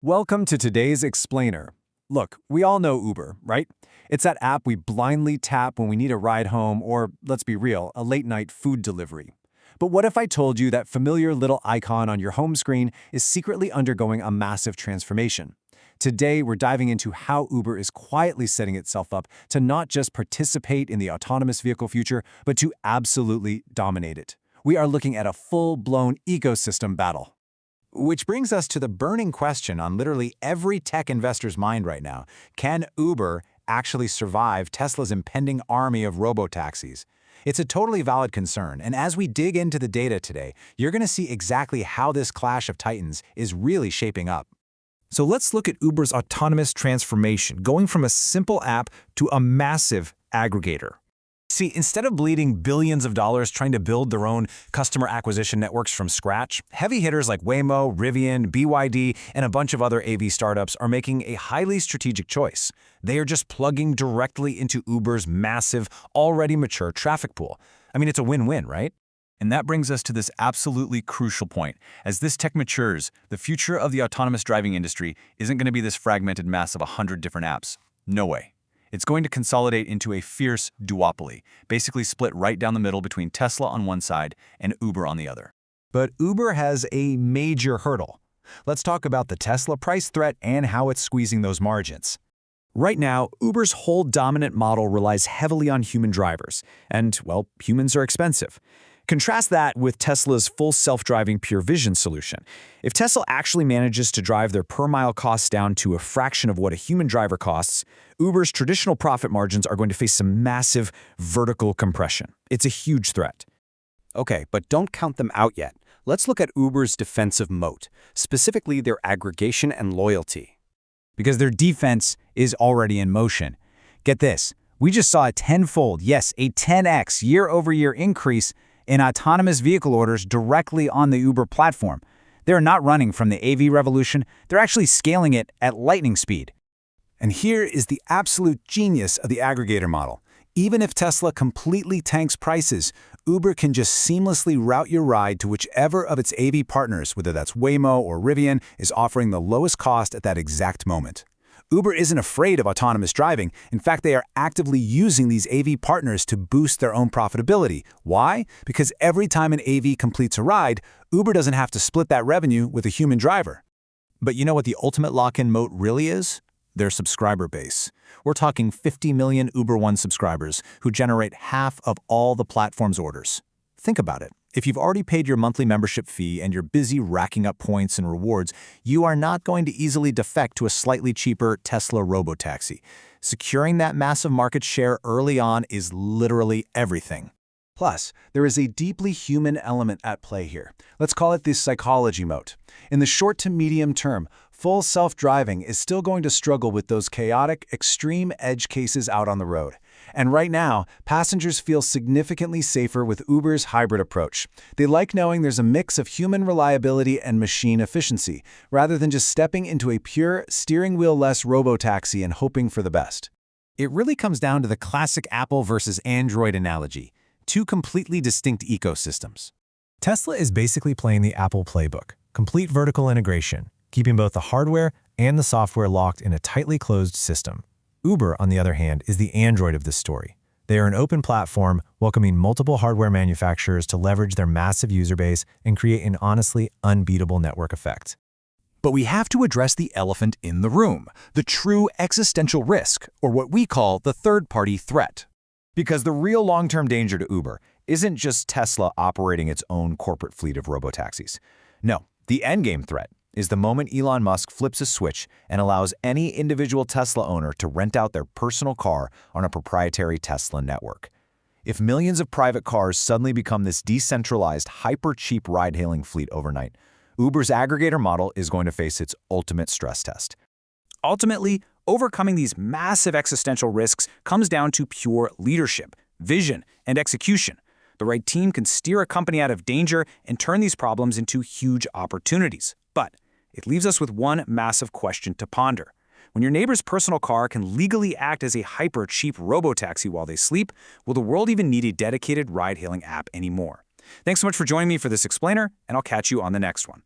Welcome to today's Explainer. Look, we all know Uber, right? It's that app we blindly tap when we need a ride home or, let's be real, a late-night food delivery. But what if I told you that familiar little icon on your home screen is secretly undergoing a massive transformation? Today, we're diving into how Uber is quietly setting itself up to not just participate in the autonomous vehicle future, but to absolutely dominate it. We are looking at a full-blown ecosystem battle. Which brings us to the burning question on literally every tech investor's mind right now. Can Uber actually survive Tesla's impending army of robotaxis? It's a totally valid concern, and as we dig into the data today, you're going to see exactly how this clash of titans is really shaping up. So let's look at Uber's autonomous transformation, going from a simple app to a massive aggregator. See, instead of bleeding billions of dollars trying to build their own customer acquisition networks from scratch, heavy hitters like Waymo, Rivian, BYD, and a bunch of other AV startups are making a highly strategic choice. They are just plugging directly into Uber's massive, already mature traffic pool. I mean, it's a win-win, right? And that brings us to this absolutely crucial point. As this tech matures, the future of the autonomous driving industry isn't going to be this fragmented mess of 100 different apps. No way. It's going to consolidate into a fierce duopoly, basically split right down the middle between Tesla on one side and Uber on the other. But Uber has a major hurdle. Let's talk about the Tesla price threat and how it's squeezing those margins. Right now, Uber's whole dominant model relies heavily on human drivers, and, well, humans are expensive. Contrast that with Tesla's full self-driving Pure Vision solution. If Tesla actually manages to drive their per-mile costs down to a fraction of what a human driver costs, Uber's traditional profit margins are going to face some massive vertical compression. It's a huge threat. Okay, but don't count them out yet. Let's look at Uber's defensive moat, specifically their aggregation and loyalty. Because their defense is already in motion. Get this, we just saw a tenfold, yes, a 10x year-over-year increase in autonomous vehicle orders directly on the Uber platform. They're not running from the AV revolution, they're actually scaling it at lightning speed. And here is the absolute genius of the aggregator model. Even if Tesla completely tanks prices, Uber can just seamlessly route your ride to whichever of its AV partners, whether that's Waymo or Rivian, is offering the lowest cost at that exact moment. Uber isn't afraid of autonomous driving. In fact, they are actively using these AV partners to boost their own profitability. Why? Because every time an AV completes a ride, Uber doesn't have to split that revenue with a human driver. But you know what the ultimate lock-in moat really is? Their subscriber base. We're talking 50 million Uber One subscribers who generate half of all the platform's orders. Think about it. If you've already paid your monthly membership fee and you're busy racking up points and rewards, you are not going to easily defect to a slightly cheaper Tesla robotaxi. Securing that massive market share early on is literally everything. Plus, there is a deeply human element at play here. Let's call it the psychology moat. In the short to medium term, full self-driving is still going to struggle with those chaotic, extreme edge cases out on the road. And right now, passengers feel significantly safer with Uber's hybrid approach. They like knowing there's a mix of human reliability and machine efficiency, rather than just stepping into a pure, steering wheel-less robotaxi and hoping for the best. It really comes down to the classic Apple versus Android analogy. Two completely distinct ecosystems. Tesla is basically playing the Apple playbook, complete vertical integration, keeping both the hardware and the software locked in a tightly closed system. Uber, on the other hand, is the Android of this story. They are an open platform, welcoming multiple hardware manufacturers to leverage their massive user base and create an honestly unbeatable network effect. But we have to address the elephant in the room, the true existential risk, or what we call the third-party threat. Because the real long-term danger to Uber isn't just Tesla operating its own corporate fleet of robotaxis. No, the endgame threat is the moment Elon Musk flips a switch and allows any individual Tesla owner to rent out their personal car on a proprietary Tesla network. If millions of private cars suddenly become this decentralized, hyper-cheap ride-hailing fleet overnight, Uber's aggregator model is going to face its ultimate stress test. Ultimately, overcoming these massive existential risks comes down to pure leadership, vision, and execution. The right team can steer a company out of danger and turn these problems into huge opportunities. But it leaves us with one massive question to ponder. When your neighbor's personal car can legally act as a hyper-cheap robotaxi while they sleep, will the world even need a dedicated ride-hailing app anymore? Thanks so much for joining me for this explainer, and I'll catch you on the next one.